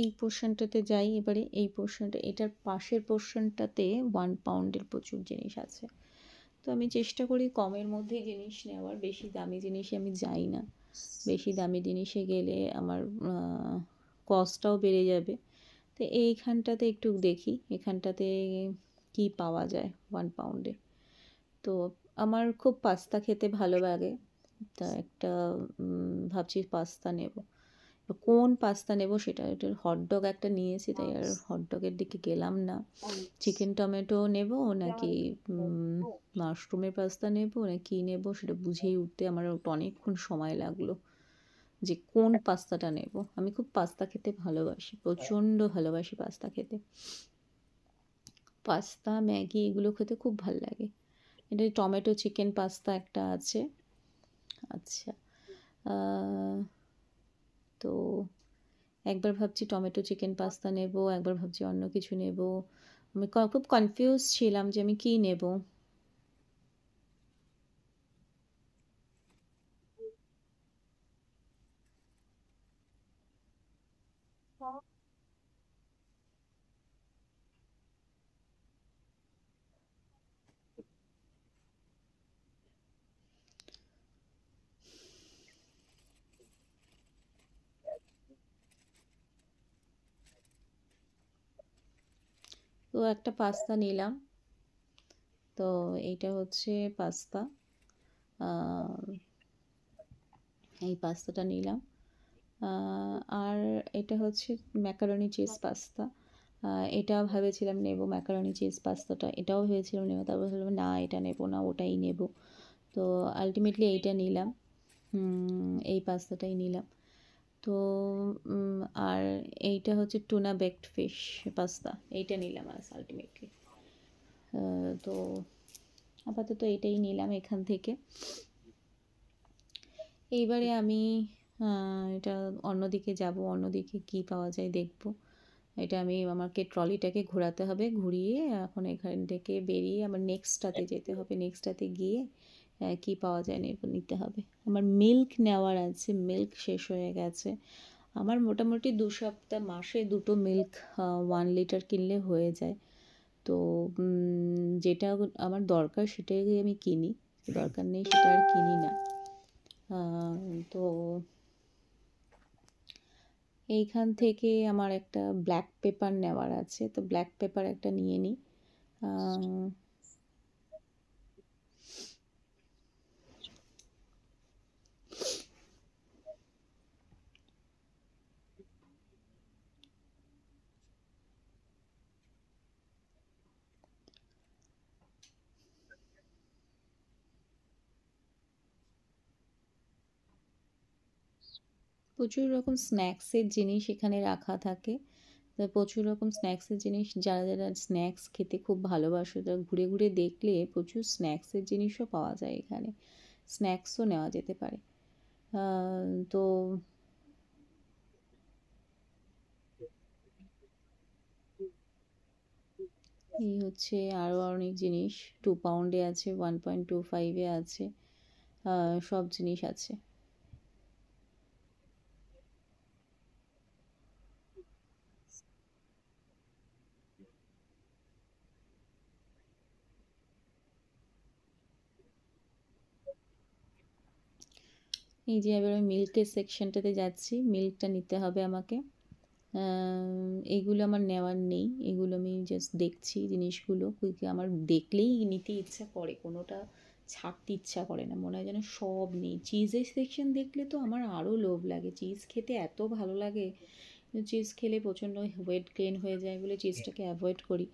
এই পোর্শনটাতে যাই এবারে। এই পোর্শনটা, এটার পাশের পোর্শনটাতে 1 পাউন্ডের প্রচুর জিনিস আছে। তো আমি চেষ্টা করি কমের মধ্যেই জিনিস নেওয়ার, বেশি দামি জিনিসে আমি যাই না। বেশি দামি জিনিসে গেলে আমার কস্টটাও বেড়ে যাবে, তো এইখানটাতে একটু দেখি এখানটাতে কি পাওয়া যায় 1 পাউন্ডে। তো আমার খুব পাস্তা খেতে ভালো লাগে, তা একটা ভাবছি পাস্তা নেব। কোন পাস্তা নেব সেটা, এটা হটডগ একটা নিয়েছি, তাই আর হটডগের দিকে গেলাম না। চিকেন টমেটো নেব নাকি মাশরুমের পাস্তা নেব না কি নেব সেটা বুঝেই উঠতে আমার অনেকক্ষণ সময় লাগলো যে কোন পাস্তাটা নেব। আমি খুব পাস্তা খেতে ভালোবাসি, প্রচণ্ড ভালোবাসি পাস্তা খেতে। পাস্তা ম্যাগি এগুলো খেতে খুব ভাল লাগে। এটা টমেটো চিকেন পাস্তা একটা আছে। আচ্ছা, তো একবার ভাবছি টমেটো চিকেন পাস্তা নেব, একবার ভাবছি অন্য কিছু নেব। আমি খুব কনফিউজ ছিলাম যে আমি কী নেব। তো একটা পাস্তা নিলাম। তো এইটা হচ্ছে পাস্তা, এই পাস্তাটা নিলাম। আর এটা হচ্ছে ম্যাকারনি চিজ পাস্তা। এটা ভেবেছিলাম নেব ম্যাকারনি চিজ পাস্তাটা, এটাও ভেবেছিলাম নেব, তারপর ভাবলাম না এটা নেব না, ওটাই নেব। তো আলটিমেটলি এইটা নিলাম, এই পাস্তাটাই নিলাম। তো আর এইটা হচ্ছে টুনা বেকড ফিশ পাস্তা, এইটা নিলাম আলটিমেটলি। তো আপাতত এটাই নিলাম এখান থেকে। এইবারে আমি এটা অন্যদিকে যাব, অন্যদিকে কি পাওয়া যায় দেখব। এটা আমি আমাকে ট্রলিটাকে ঘোরাতে হবে, ঘুরিয়ে এখন এখান থেকে বেরিয়ে আবার নেক্সটটাতে যেতে হবে, নেক্সটটাতে গিয়ে কি পাওয়া যায় নিতে হবে। আমার মিল্ক নেওয়ার আছে, মিল্ক শেষ হয়ে গেছে আমার। মোটামুটি 2 সপ্তাহ মাসে 2টো মিল্ক 1 লিটার কিনলে হয়ে যায়। তো যেটা আমার দরকার সেটাই আমি কিনি, দরকার নেই সেটা আর কিনি না। তো এইখান থেকে আমার একটা ব্ল্যাক পেপার নেওয়ার আছে, তো ব্ল্যাক পেপার একটা নিয়ে নিই। প্রচুর রকম স্ন্যাক্সের জিনিস এখানে রাখা থাকে। তো প্রচুর রকম স্ন্যাক্সের জিনিস, যারা যারা স্ন্যাক্স খেতে খুব ভালোবাসে তারা ঘুরে ঘুরে দেখলে প্রচুর স্ন্যাক্সের জিনিসও পাওয়া যায় এখানে, স্ন্যাক্সও নেওয়া যেতে পারে। তো এই হচ্ছে আরও অনেক জিনিস। 2 পাউন্ডে আছে, 1.25-এ আছে, সব জিনিস আছে। এই যে এবার আমি মিল্কের সেকশনটাতে যাচ্ছি, মিল্কটা নিতে হবে আমাকে। এইগুলো আমার নেওয়ার নেই, এগুলো আমি জাস্ট দেখছি জিনিসগুলো, আমার দেখলেই নিতে ইচ্ছা করে, কোনোটা ছাড়তে ইচ্ছা করে না, মনে হয় যেন সব নেই। চিজের সেকশন দেখলে তো আমার আরও লোভ লাগে, চিজ খেতে এত ভালো লাগে, চিজ খেলে প্রচণ্ড ওয়েট গেইন হয়ে যায় বলে চিজটাকে অ্যাভয়েড করি।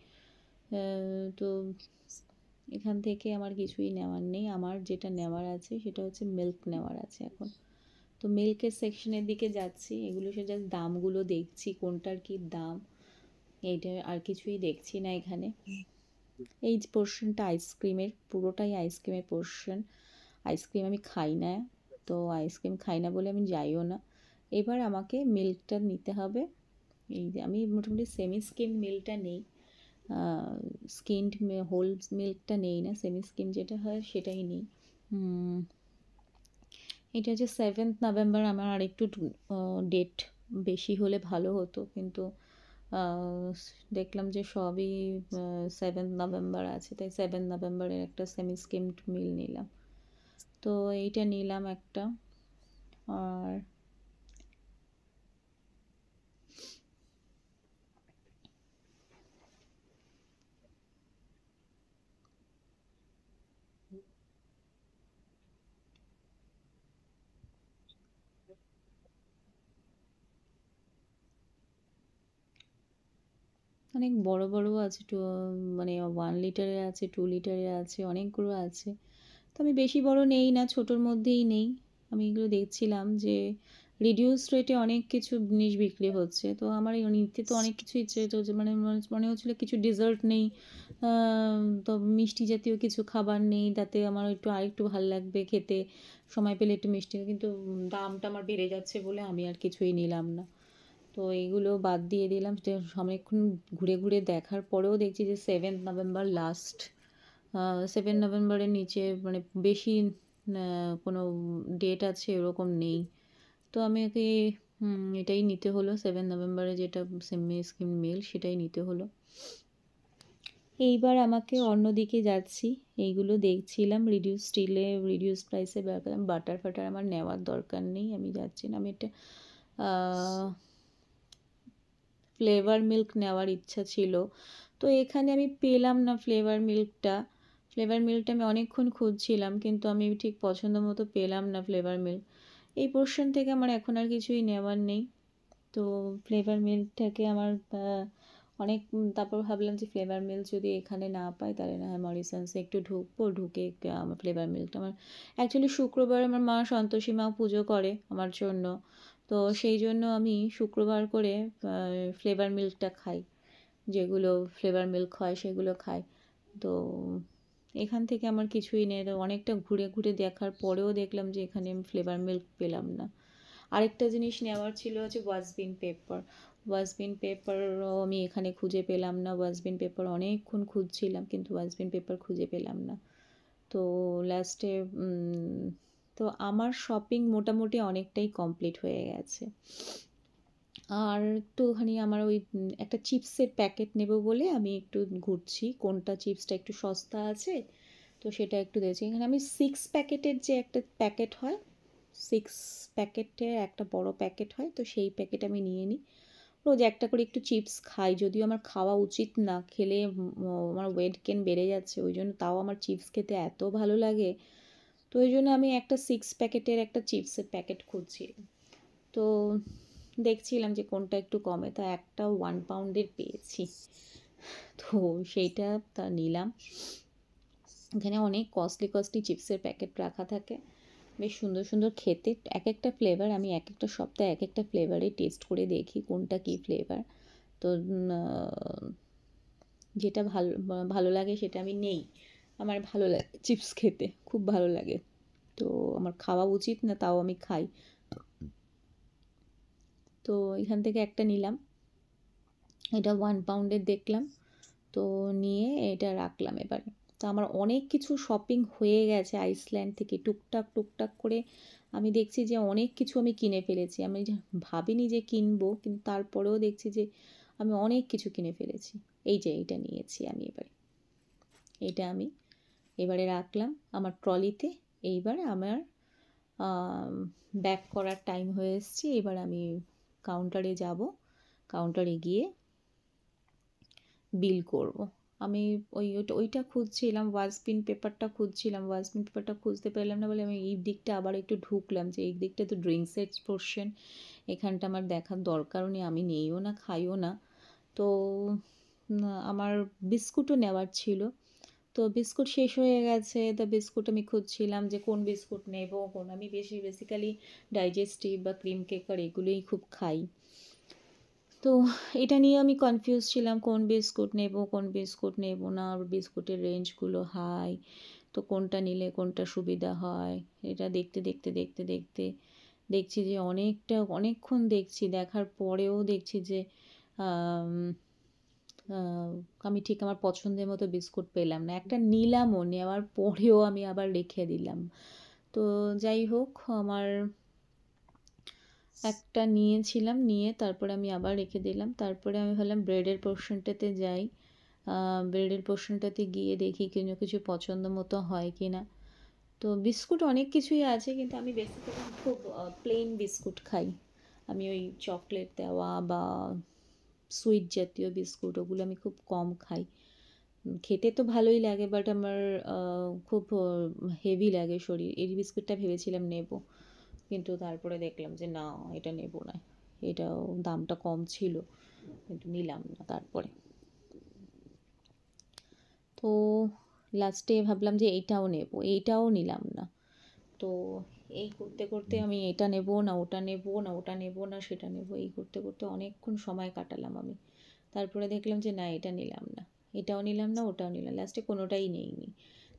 তো এখান থেকে আমার কিছুই নেওয়ার নেই, আমার যেটা নেওয়ার আছে সেটা হচ্ছে মিল্ক নেওয়ার আছে এখন। তো মিল্কের সেকশনের দিকে যাচ্ছি, এগুলো সে জাস্ট দামগুলো দেখছি কোনটার কি দাম, এইটা আর কিছুই দেখছি না এখানে। এই পোর্শনটা আইসক্রিমের, পুরোটাই আইসক্রিমের পোর্শন। আইসক্রিম আমি খাই না, তো আইসক্রিম খাই না বলে আমি যাইও না। এবার আমাকে মিল্কটা নিতে হবে। এই যে আমি মোটামুটি সেমি স্কিম মিল্কটা নেই, স্কিনড হোল মিল্কটা নেই না, সেমি স্কিম যেটা হয় সেটাই নিই। এটা যে 7th নভেম্বর, আমার আর একটু ডেট বেশি হলে ভালো হতো, কিন্তু দেখলাম যে সবই 7th নভেম্বর আছে, তাই 7th নভেম্বরের একটা সেমি স্কিমড মিল নিলাম। তো এইটা নিলাম একটা। আর অনেক বড় বড় আছে, মানে 1 লিটারের আছে, 2 লিটারের আছে, অনেকগুলো আছে। তো আমি বেশি বড় নেই না, ছোটোর মধ্যেই নেই। আমি এগুলো দেখছিলাম যে রিডিউস রেটে অনেক কিছু জিনিস বিক্রি হচ্ছে, তো আমার এই নিতে তো অনেক কিছু ইচ্ছে তো যে মানে মনে হচ্ছিলো কিছু ডেজার্ট নেই, তো মিষ্টি জাতীয় কিছু খাবার নেই, তাতে আমার আরেকটু ভালো লাগবে খেতে, সময় পেলে একটু মিষ্টি, কিন্তু দামটা আমার বেড়ে যাচ্ছে বলে আমি আর কিছুই নিলাম না। তো এইগুলো বাদ দিয়ে দিলাম। অনেকক্ষণ ঘুরে ঘুরে দেখার পরেও দেখছি যে 7 নভেম্বর লাস্ট, 7 নভেম্বরের নিচে মানে বেশি কোনো ডেট আছে এরকম নেই। তো আমাকে এটাই নিতে হলো, 7 নভেম্বরে যেটা সেমি স্কিম মিল সেটাই নিতে হলো। এইবার আমাকে অন্যদিকে যাচ্ছি, এইগুলো দেখছিলাম রিডিউস স্টিলে রিডিউস প্রাইসে বাটার ফাটার আমার নেওয়ার দরকার নেই, আমি যাচ্ছি না। আমি একটা ফ্লেভার মিল্ক নেওয়ার ইচ্ছা ছিল, তো এখানে আমি পেলাম না ফ্লেভার মিল্কটা। ফ্লেভার মিল্কটা আমি অনেকক্ষণ খুঁজছিলাম, কিন্তু আমি ঠিক পছন্দ মতো পেলাম না ফ্লেভার মিল্ক। এই পোর্শন থেকে আমার এখন আর কিছুই নেওয়ার নেই। তো ফ্লেভার মিল্কটাকে আমার অনেক তারপর ভাবলাম যে ফ্লেভার মিল্ক যদি এখানে না পাই তাহলে না হয় মরিসন্সে একটু ঢুকবো, ঢুকে আমার ফ্লেভার মিল্কটা আমার অ্যাকচুয়ালি শুক্রবার আমার মা সন্তোষী মা পুজো করে আমার জন্য, তো সেই জন্য আমি শুক্রবার করে ফ্লেভার মিল্কটা খাই, যেগুলো ফ্লেভার মিল্ক হয় সেগুলো খাই। তো এখান থেকে আমার কিছুই নেই, অনেকটা ঘুরে ঘুরে দেখার পরেও দেখলাম যে এখানে আমি ফ্লেভার মিল্ক পেলাম না। আরেকটা জিনিস নেওয়ার ছিল হচ্ছে ওয়াজবিন পেপার। ওয়াজবিন পেপারও আমি এখানে খুঁজে পেলাম না, ওয়াজবিন পেপার অনেকক্ষণ খুঁজছিলাম কিন্তু ওয়াজবিন পেপার খুঁজে পেলাম না। তো লাস্টে তো আমার শপিং মোটামুটি অনেকটাই কমপ্লিট হয়ে গেছে। আর একটুখানি আমার ওই একটা চিপসের প্যাকেট নেব বলে আমি একটু ঘুরছি, কোনটা চিপসটা একটু সস্তা আছে তো সেটা একটু দেখছি। এখানে আমি 6 প্যাকেটের যে একটা প্যাকেট হয়, 6 প্যাকেটের একটা বড় প্যাকেট হয়, তো সেই প্যাকেট আমি নিয়ে নিই। রোজ একটা করে একটু চিপস খাই, যদিও আমার খাওয়া উচিত না, খেলে আমার ওয়েট গেন বেড়ে যাচ্ছে, ওই জন্য তাও আমার চিপস খেতে এত ভালো লাগে, তো ওই জন্য আমি একটা 6 প্যাকেটের একটা চিপসের প্যাকেট খুঁজছি। তো দেখছিলাম যে কোনটা একটু কমে, তো একটা 1 পাউন্ডের পেয়েছি, তো সেইটা তা নিলাম। এখানে অনেক কস্টলি কস্টলি চিপসের প্যাকেট রাখা থাকে, বেশ সুন্দর সুন্দর খেতে, এক একটা ফ্লেভার আমি এক একটা সপ্তাহে এক একটা ফ্লেভারে টেস্ট করে দেখি কোনটা কী ফ্লেভার। তো যেটা ভালো ভালো লাগে সেটা আমি নেই, আমার ভালো লাগে চিপস খেতে, খুব ভালো লাগে, তো আমার খাওয়া উচিত না তাও আমি খাই। তো এখান থেকে একটা নিলাম, এটা 1 পাউন্ডের দেখলাম, তো নিয়ে এটা রাখলাম এবারে। তো আমার অনেক কিছু শপিং হয়ে গেছে আইসল্যান্ড থেকে, টুকটাক টুকটাক করে আমি দেখছি যে অনেক কিছু আমি কিনে ফেলেছি, আমি ভাবিনি যে কিনবো, কিন্তু তারপরেও দেখছি যে আমি অনেক কিছু কিনে ফেলেছি। এই যে এইটা নিয়েছি আমি এবারে, এটা আমি এবারে রাখলাম আমার ট্রলিতে। এইবার আমার ব্যাক করার টাইম হয়ে এসেছে, এবার আমি কাউন্টারে যাব, কাউন্টারে গিয়ে বিল করব। আমি ওইটা খুঁজছিলাম, ওয়াজবিন পেপারটা খুঁজছিলাম, ওয়াজবিন পেপারটা খুঁজতে পেলাম না বলে আমি এই দিকটা আবার একটু ঢুকলাম, যে এই দিকটা তো ড্রিঙ্কসের পোর্শন, এখানটা আমার দেখার দরকারও নেই, আমি নেইও না খাইও না। তো আমার বিস্কুটও নেওয়ার ছিল, তো বিস্কুট শেষ হয়ে গেছে, তো বিস্কুট আমি খুঁজছিলাম যে কোন বিস্কুট নেব, কোন আমি বেসিক্যালি ডাইজেস্টিভ বা ক্রিম কেকার এগুলোই খুব খাই, তো এটা নিয়ে আমি কনফিউজ ছিলাম কোন বিস্কুট নেব কোন বিস্কুট নেব না, আর বিস্কুটের রেঞ্জগুলো হাই, তো কোনটা নিলে কোনটা সুবিধা হয়, এটা দেখতে দেখতে দেখতে দেখতে দেখছি যে অনেকক্ষণ দেখছি, দেখার পরেও দেখছি যে আমি ঠিক আমার পছন্দের মতো বিস্কুট পেলাম না, একটা নিলামও, নেওয়ার পরেও আমি আবার রেখে দিলাম। তো যাই হোক, আমার একটা নিয়েছিলাম, নিয়ে তারপরে আমি আবার রেখে দিলাম, তারপরে আমি ভাবলাম ব্রেডের পোর্শনটাতে যাই, ব্রেডের পোর্শনটাতে গিয়ে দেখি কোনো কিছু পছন্দ মতো হয় কি না। তো বিস্কুট অনেক কিছুই আছে, কিন্তু আমি বেসিক্যালি খুব প্লেন বিস্কুট খাই, আমি ওই চকলেট দেওয়া বা সুইট জাতীয় বিস্কুট ওগুলো আমি খুব কম খাই, খেতে তো ভালোই লাগে বাট আমার খুব হেভি লাগে শরীর, এই বিস্কুটটা ভেবেছিলাম নেব, কিন্তু তারপরে দেখলাম যে না, এটা নেব না, এটাও দামটা কম ছিল কিন্তু নিলাম না তারপরে। তো লাস্টে ভাবলাম যে এইটাও নেব, এইটাও নিলাম না। তো এই করতে করতে আমি এটা নেব না ওটা নেব না ওটা নেব না সেটা নেব, এই করতে করতে অনেকক্ষণ সময় কাটালাম আমি। তারপরে দেখলাম যে না এটা নিলাম না, এটাও নিলাম না ওটাও নিলাম, লাস্টে কোনোটাই নেইনি।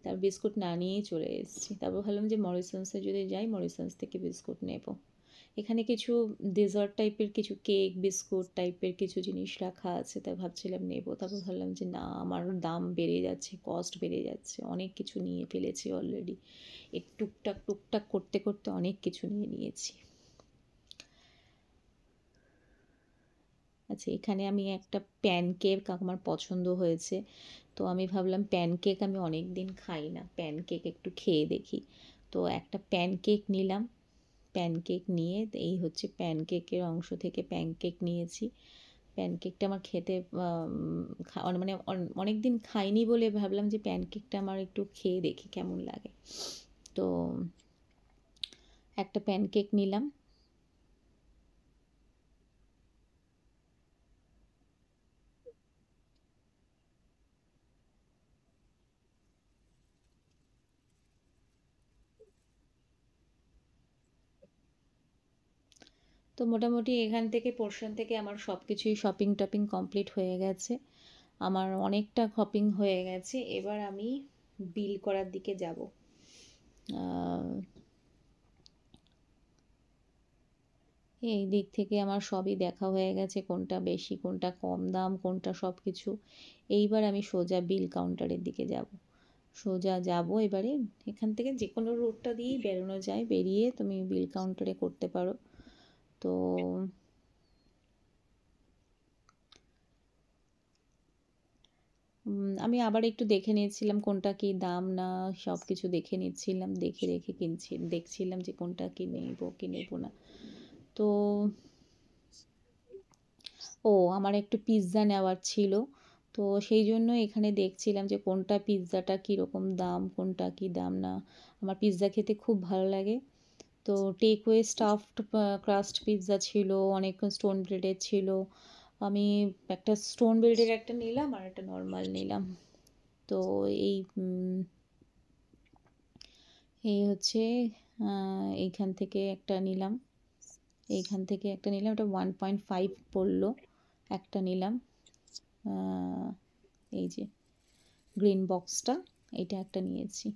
তারপর বিস্কুট না নিয়েই চলে এসেছি। তারপর ভাবলাম যে মরিসন্সে যদি যাই, মরিসন্স থেকে বিস্কুট নেব। এখানে কিছু ডেজার্ট টাইপের কিছু কেক বিস্কুট টাইপের কিছু জিনিস রাখা আছে, তাই ভাবছিলাম নেব। তারপর ভাবলাম যে না, আমার দাম বেড়ে যাচ্ছে, কস্ট বেড়ে যাচ্ছে, অনেক কিছু নিয়ে ফেলেছি অলরেডি। এই টুকটাক টুকটাক করতে করতে অনেক কিছু নিয়ে নিয়েছি। আচ্ছা, এখানে আমি একটা প্যানকেক আমার পছন্দ হয়েছে, তো আমি ভাবলাম প্যানকেক আমি অনেক দিন খাই না, প্যানকেক একটু খেয়ে দেখি। তো একটা প্যানকেক নিলাম। প্যানকেক নিয়ে এই হচ্ছে প্যানকেকের অংশ থেকে প্যানকেক নিয়েছি। প্যানকেকটা আমার খেতে মানে অনেক দিন খাইনি বলে ভাবলাম যে প্যানকেকটা আমার একটু খেয়ে দেখি কেমন লাগে। তো একটা প্যানকেক নিলাম। তো মোটামুটি এখান থেকে পোর্শন থেকে আমার সব কিছুই শপিং টপিং কমপ্লিট হয়ে গেছে, আমার অনেকটা শপিং হয়ে গেছে। এবার আমি বিল করার দিকে যাব। এই দিক থেকে আমার সবই দেখা হয়ে গেছে, কোনটা বেশি কোনটা কম দাম কোনটা সব কিছু। এইবার আমি সোজা বিল কাউন্টারের দিকে যাব। সোজা যাব এবারে, এখান থেকে যে কোনো রুটটা দিয়েই বেরোনো যায়, বেরিয়ে তুমি বিল কাউন্টারে করতে পারো। তো আমি আবার একটু দেখে নিয়েছিলাম কোনটা কি দাম না সব কিছু দেখে নিচ্ছিলাম, দেখে রেখে দেখছিলাম যে কোনটা কি নেব কি নেব না। তো আমার একটু পিৎজা নেওয়ার ছিল, তো সেই জন্য এখানে দেখছিলাম যে কোনটা পিৎজাটা কীরকম দাম কোনটা কি দাম না। আমার পিৎজা খেতে খুব ভালো লাগে। তো টেকওয়ে স্টাফড ক্রাস্ট পিৎজা ছিল, অনেক স্টোন ব্রেডের ছিল। আমি একটা স্টোন ব্রেডের একটা নিলাম আর একটা নর্মাল নিলাম। তো এই এই হচ্ছে এইখান থেকে একটা নিলাম, এইখান থেকে একটা নিলাম, এটা 1.5 পড়লো একটা নিলাম। এই যে গ্রিন বক্সটা, এইটা একটা নিয়েছি।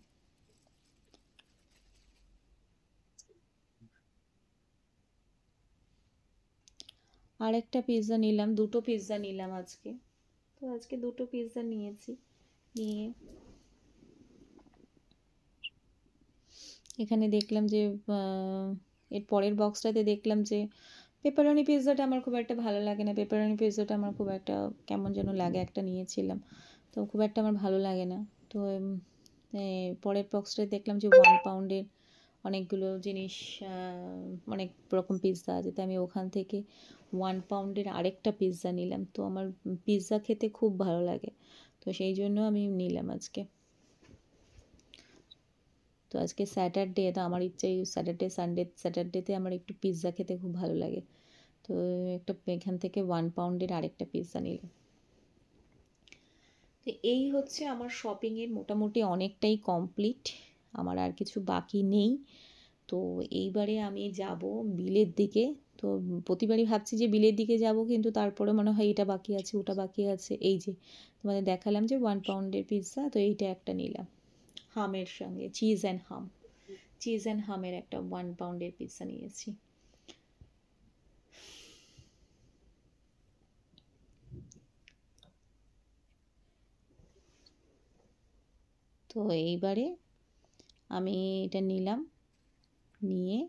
আর একটা পিৎজা নিলাম, দুটো পিৎজা নিলাম আজকে। তো আজকে দুটো পিৎজা নিয়েছি, নিয়ে এখানে দেখলাম যে এর পরের বক্সটাতে দেখলাম যে পেপারনি পিৎজাটা আমার খুব একটা ভালো লাগে না, পেপারনি পিৎজাটা আমার খুব একটা কেমন যেন লাগে, একটা নিয়েছিলাম তো খুব একটা আমার ভালো লাগে না। তো পরের বক্সটায় দেখলাম যে 1 পাউন্ডের অনেকগুলো জিনিস, অনেক রকম পিৎজা আছে, তাই আমি ওখান থেকে 1 পাউন্ডের আরেকটা পিৎজা নিলাম। তো আমার পিৎজা খেতে খুব ভালো লাগে, তো সেই জন্য আমি নিলাম আজকে। তো আজকে স্যাটারডে, তো আমার ইচ্ছে স্যাটারডেতে আমার একটু পিৎজা খেতে খুব ভালো লাগে। তো একটা এখান থেকে 1 পাউন্ডের আরেকটা পিৎজা নিলাম। তো এই হচ্ছে আমার শপিংয়ের মোটামুটি অনেকটাই কমপ্লিট, আমার আর কিছু বাকি নেই। তো এইবারে আমি যাব বিলের দিকে। তো প্রতিবারই ভাবছি যে বিলের দিকে যাব, কিন্তু তারপরে মনে হয় এটা বাকি আছে ওটা বাকি আছে। এই যে তোমাদের দেখালাম যে 1 পাউন্ডের পিৎজা, তো এইটা একটা নিলাম হামের সঙ্গে, চিজ অ্যান্ড হামের একটা 1 পাউন্ডের পিৎজা নিয়েছি। তো এইবারে আমি এটা নিলাম, নিয়ে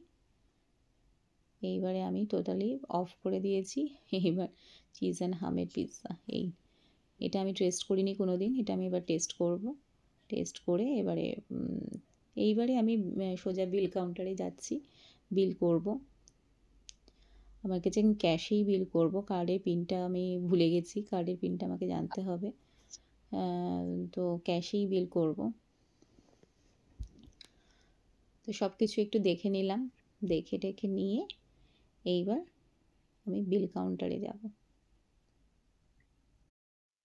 এইবারে আমি টোটালি অফ করে দিয়েছি। এইবার চিজ অ্যান্ড হামের পিৎজা, এটা আমি টেস্ট করিনি কোনো দিন, এটা আমি এবার টেস্ট করব। টেস্ট করে এবারে এইবারে আমি সোজা বিল কাউন্টারে যাচ্ছি, বিল করব। আমার কাছে ক্যাশেই বিল করব, কার্ডের পিনটা আমি ভুলে গেছি, কার্ডের পিনটা আমাকে জানতে হবে। তো ক্যাশেই বিল করব। তো সব কিছু একটু দেখে নিলাম, দেখে টেখে নিয়ে এইবার আমি বিল কাউন্টারে যাব।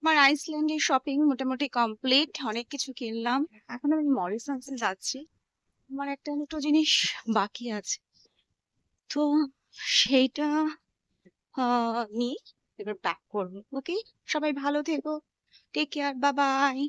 আমার আইসল্যান্ডের শপিং মোটামুটি কমপ্লিট, অনেক কিছু কিনলাম। এখন আমি মরিসনসে যাচ্ছি, আমার একটা দুটো জিনিস বাকি আছে, তো সেইটা নিয়ে এবার ব্যাক করবো। ওকে, সবাই ভালো থেকো, টেক কেয়ার, বাই বাই।